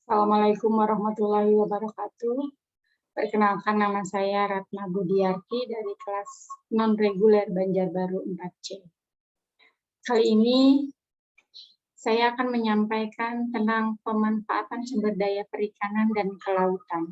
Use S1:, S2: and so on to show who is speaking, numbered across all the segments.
S1: Assalamualaikum warahmatullahi wabarakatuh. Perkenalkan, nama saya Ratna Budiarti dari kelas non-reguler Banjarbaru 4C. Kali ini saya akan menyampaikan tentang pemanfaatan sumber daya perikanan dan kelautan.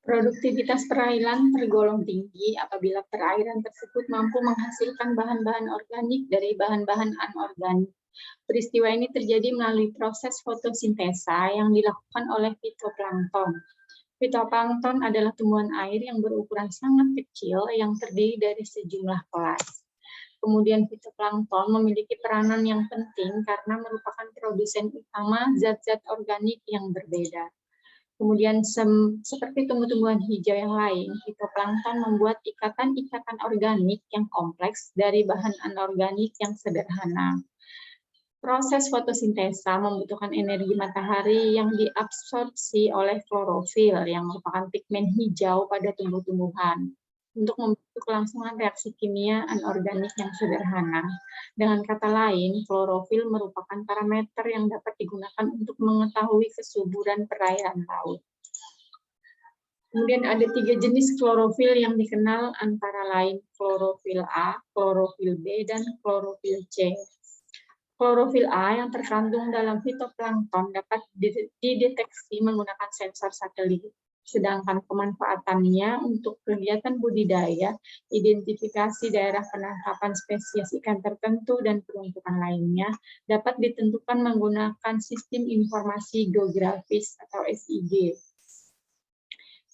S1: Produktivitas perairan tergolong tinggi apabila perairan tersebut mampu menghasilkan bahan-bahan organik dari bahan-bahan anorganik. Peristiwa ini terjadi melalui proses fotosintesa yang dilakukan oleh fitoplankton. Fitoplankton adalah tumbuhan air yang berukuran sangat kecil yang terdiri dari sejumlah kelas. Kemudian fitoplankton memiliki peranan yang penting karena merupakan produsen utama zat-zat organik yang berbeda. Kemudian seperti tumbuh-tumbuhan hijau yang lain, fitoplankton membuat ikatan-ikatan organik yang kompleks dari bahan anorganik yang sederhana. Proses fotosintesa membutuhkan energi matahari yang diabsorpsi oleh klorofil yang merupakan pigmen hijau pada tumbuh-tumbuhan untuk membentuk kelangsungan reaksi kimia anorganik yang sederhana. Dengan kata lain, klorofil merupakan parameter yang dapat digunakan untuk mengetahui kesuburan perairan laut. Kemudian ada 3 jenis klorofil yang dikenal, antara lain klorofil A, klorofil B, dan klorofil C. Klorofil A yang terkandung dalam fitoplankton dapat dideteksi menggunakan sensor satelit, sedangkan pemanfaatannya untuk kegiatan budidaya, identifikasi daerah penangkapan spesies ikan tertentu, dan peruntukan lainnya dapat ditentukan menggunakan sistem informasi geografis atau SIG.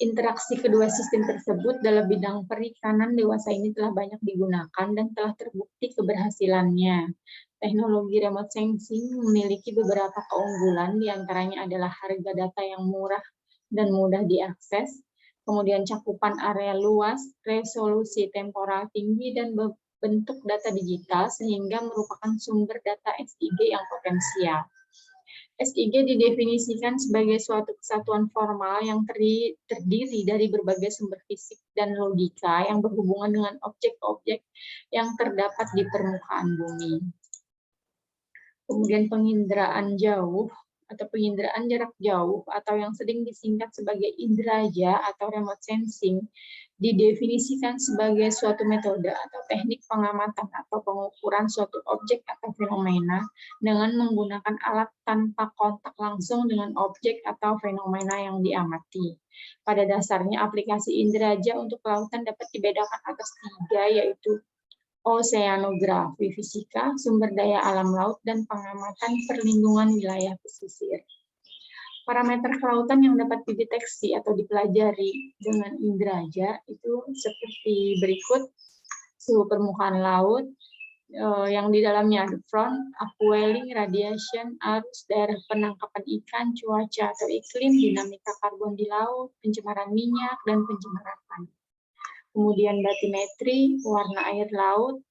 S1: Interaksi kedua sistem tersebut dalam bidang perikanan dewasa ini telah banyak digunakan dan telah terbukti keberhasilannya. Teknologi remote sensing memiliki beberapa keunggulan, diantaranya adalah harga data yang murah dan mudah diakses, kemudian cakupan area luas, resolusi temporal tinggi, dan bentuk data digital sehingga merupakan sumber data SIG yang potensial. SIG didefinisikan sebagai suatu kesatuan formal yang terdiri dari berbagai sumber fisik dan logika yang berhubungan dengan objek-objek yang terdapat di permukaan bumi. Kemudian penginderaan jauh atau penginderaan jarak jauh atau yang sering disingkat sebagai indraja atau remote sensing didefinisikan sebagai suatu metode atau teknik pengamatan atau pengukuran suatu objek atau fenomena dengan menggunakan alat tanpa kontak langsung dengan objek atau fenomena yang diamati. Pada dasarnya, aplikasi indraja untuk kelautan dapat dibedakan atas 3, yaitu oseanografi fisika, sumber daya alam laut, dan pengamatan perlindungan wilayah pesisir. Parameter kelautan yang dapat dideteksi atau dipelajari dengan indraja itu seperti berikut: suhu permukaan laut, yang di dalamnya ada front, upwelling, radiation, arus, daerah penangkapan ikan, cuaca atau iklim, dinamika karbon di laut, pencemaran minyak, dan pencemaran panas. Kemudian batimetri, warna air laut,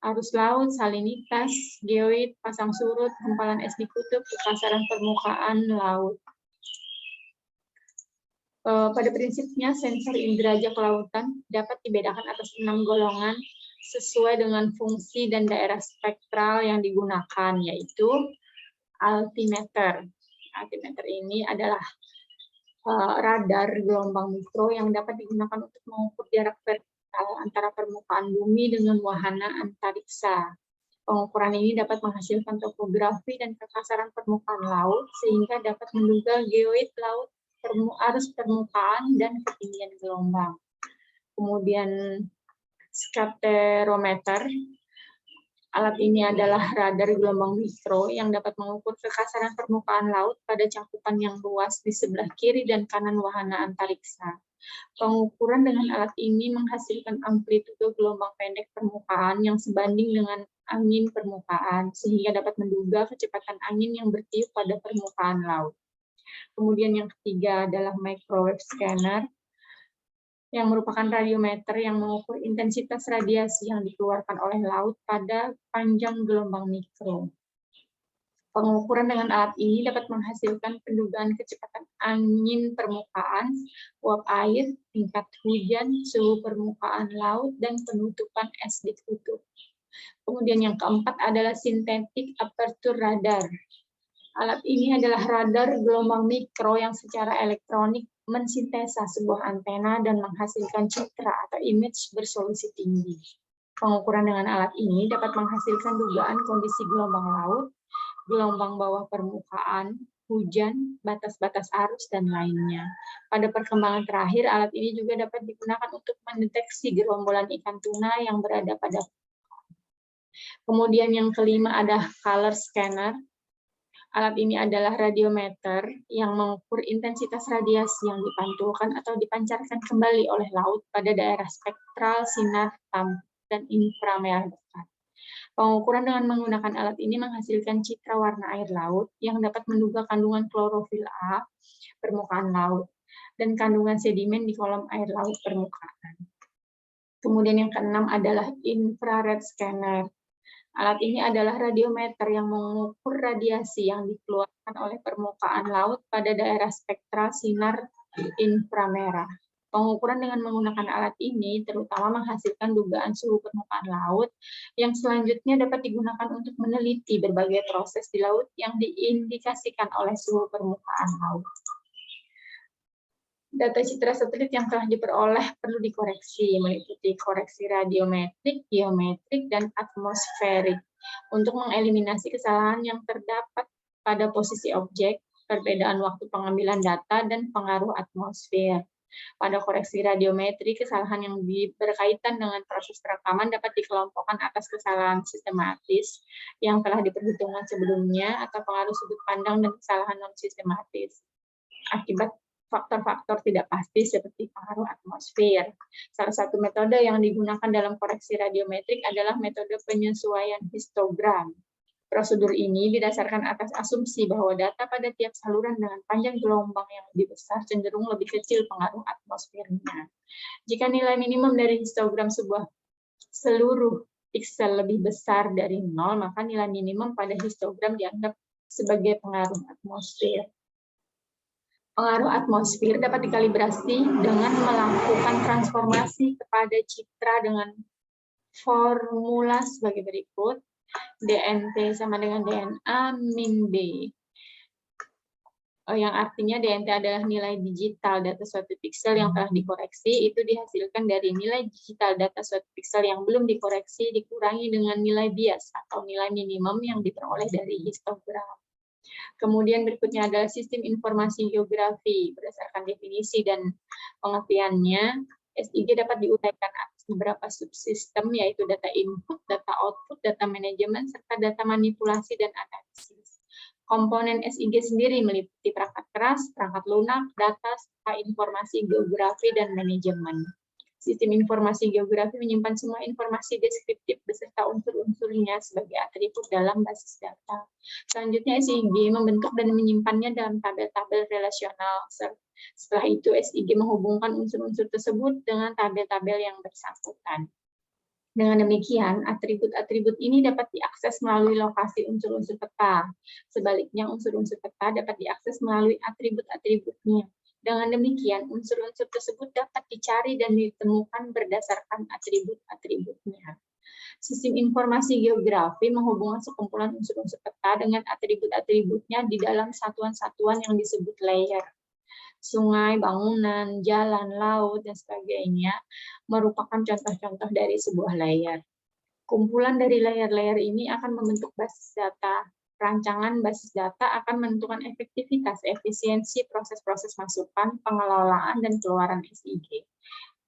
S1: arus laut, salinitas, geoid, pasang surut, hempalan es di kutub, kekasaran permukaan laut. Pada prinsipnya, sensor inderaja kelautan dapat dibedakan atas 6 golongan sesuai dengan fungsi dan daerah spektral yang digunakan, yaitu altimeter. Altimeter ini adalah radar gelombang mikro yang dapat digunakan untuk mengukur jarak vertikal antara permukaan bumi dengan wahana antariksa. Pengukuran ini dapat menghasilkan topografi dan kekasaran permukaan laut sehingga dapat menduga geoid laut, arus permukaan, dan ketinggian gelombang. Kemudian scaperometer. Alat ini adalah radar gelombang mikro yang dapat mengukur kekasaran permukaan laut pada cakupan yang luas di sebelah kiri dan kanan wahana antariksa. Pengukuran dengan alat ini menghasilkan amplitude gelombang pendek permukaan yang sebanding dengan angin permukaan, sehingga dapat menduga kecepatan angin yang bertiup pada permukaan laut. Kemudian yang ketiga adalah microwave scanner. yang merupakan radiometer yang mengukur intensitas radiasi yang dikeluarkan oleh laut pada panjang gelombang mikro. Pengukuran dengan alat ini dapat menghasilkan pendugaan kecepatan angin permukaan, uap air, tingkat hujan, suhu permukaan laut, dan penutupan es di kutub. Kemudian yang keempat adalah synthetic aperture radar. Alat ini adalah radar gelombang mikro yang secara elektronik mensintesa sebuah antena dan menghasilkan citra atau image bersolusi tinggi. Pengukuran dengan alat ini dapat menghasilkan dugaan kondisi gelombang laut, gelombang bawah permukaan, hujan, batas-batas arus, dan lainnya. Pada perkembangan terakhir, alat ini juga dapat digunakan untuk mendeteksi gerombolan ikan tuna yang berada pada. Kemudian yang kelima ada color scanner. Alat ini adalah radiometer yang mengukur intensitas radiasi yang dipantulkan atau dipancarkan kembali oleh laut pada daerah spektral sinar dan inframerah dekat. Pengukuran dengan menggunakan alat ini menghasilkan citra warna air laut yang dapat menduga kandungan klorofil A permukaan laut dan kandungan sedimen di kolom air laut permukaan. Kemudian yang keenam adalah infrared scanner. Alat ini adalah radiometer yang mengukur radiasi yang dikeluarkan oleh permukaan laut pada daerah spektral sinar inframerah. Pengukuran dengan menggunakan alat ini terutama menghasilkan dugaan suhu permukaan laut yang selanjutnya dapat digunakan untuk meneliti berbagai proses di laut yang diindikasikan oleh suhu permukaan laut. Data citra satelit yang telah diperoleh perlu dikoreksi, meliputi koreksi radiometrik, geometrik, dan atmosferik untuk mengeliminasi kesalahan yang terdapat pada posisi objek, perbedaan waktu pengambilan data, dan pengaruh atmosfer. Pada koreksi radiometri, kesalahan yang berkaitan dengan proses perekaman dapat dikelompokkan atas kesalahan sistematis yang telah diperhitungkan sebelumnya atau pengaruh sudut pandang dan kesalahan non-sistematis akibat faktor-faktor tidak pasti seperti pengaruh atmosfer. Salah satu metode yang digunakan dalam koreksi radiometrik adalah metode penyesuaian histogram. Prosedur ini didasarkan atas asumsi bahwa data pada tiap saluran dengan panjang gelombang yang lebih besar cenderung lebih kecil pengaruh atmosfernya. Jika nilai minimum dari histogram seluruh piksel lebih besar dari 0, maka nilai minimum pada histogram dianggap sebagai pengaruh atmosfer. Pengaruh atmosfer dapat dikalibrasi dengan melakukan transformasi kepada citra dengan formula sebagai berikut. DNT sama dengan DNA min B. Yang artinya DNT adalah nilai digital data suatu piksel yang telah dikoreksi, itu dihasilkan dari nilai digital data suatu piksel yang belum dikoreksi dikurangi dengan nilai bias atau nilai minimum yang diperoleh dari histogram. Kemudian berikutnya adalah sistem informasi geografi. Berdasarkan definisi dan pengertiannya, SIG dapat diuraikan atas beberapa subsistem, yaitu data input, data output, data manajemen, serta data manipulasi dan analisis. Komponen SIG sendiri meliputi perangkat keras, perangkat lunak, data, serta informasi geografi dan manajemen. Sistem informasi geografi menyimpan semua informasi deskriptif beserta unsur-unsurnya sebagai atribut dalam basis data. Selanjutnya SIG membentuk dan menyimpannya dalam tabel-tabel relasional. Setelah itu SIG menghubungkan unsur-unsur tersebut dengan tabel-tabel yang bersangkutan. Dengan demikian, atribut-atribut ini dapat diakses melalui lokasi unsur-unsur peta. Sebaliknya, unsur-unsur peta dapat diakses melalui atribut-atributnya. Dengan demikian, unsur-unsur tersebut dapat dicari dan ditemukan berdasarkan atribut-atributnya. Sistem informasi geografi menghubungkan sekumpulan unsur-unsur peta dengan atribut-atributnya di dalam satuan-satuan yang disebut layer. Sungai, bangunan, jalan, laut, dan sebagainya merupakan contoh-contoh dari sebuah layer. Kumpulan dari layer-layer ini akan membentuk basis data. Rancangan basis data akan menentukan efektivitas, efisiensi proses-proses masukan, pengelolaan, dan keluaran SIG.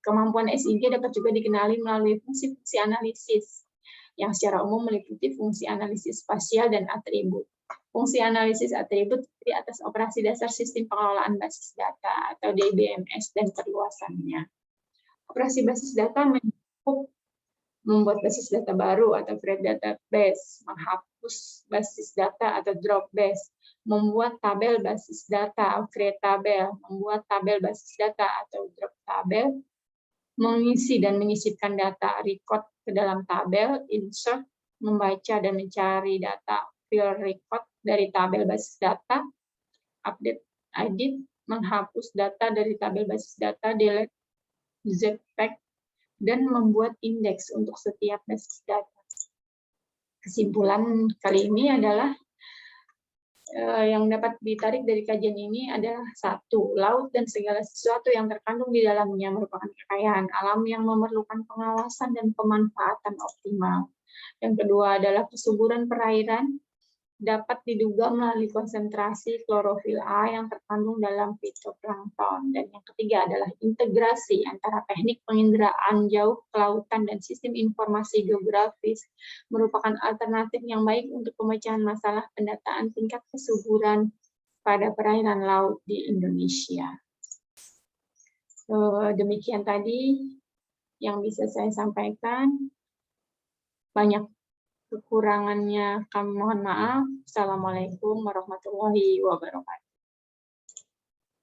S1: Kemampuan SIG dapat juga dikenali melalui fungsi-fungsi analisis, yang secara umum meliputi fungsi analisis spasial dan atribut. Fungsi analisis atribut di atas operasi dasar sistem pengelolaan basis data atau DBMS dan perluasannya. Operasi basis data mencakup membuat basis data baru atau create database, menghapus basis data atau drop base, membuat tabel basis data atau create tabel, membuat tabel basis data atau drop tabel, mengisi dan menyisipkan data record ke dalam tabel, insert, membaca dan mencari data field record dari tabel basis data, update, edit, menghapus data dari tabel basis data, delete, zpack, dan membuat indeks untuk setiap basis data. Kesimpulan kali ini adalah yang dapat ditarik dari kajian ini adalah satu, laut dan segala sesuatu yang terkandung di dalamnya merupakan kekayaan alam yang memerlukan pengawasan dan pemanfaatan optimal. Yang kedua adalah kesuburan perairan dapat diduga melalui konsentrasi klorofil A yang terkandung dalam fitoplankton. Dan yang ketiga adalah integrasi antara teknik penginderaan jauh ke lautan dan sistem informasi geografis merupakan alternatif yang baik untuk pemecahan masalah pendataan tingkat kesuburan pada perairan laut di Indonesia. Demikian tadi yang bisa saya sampaikan. Banyak kekurangannya kami mohon maaf. Assalamualaikum warahmatullahi wabarakatuh.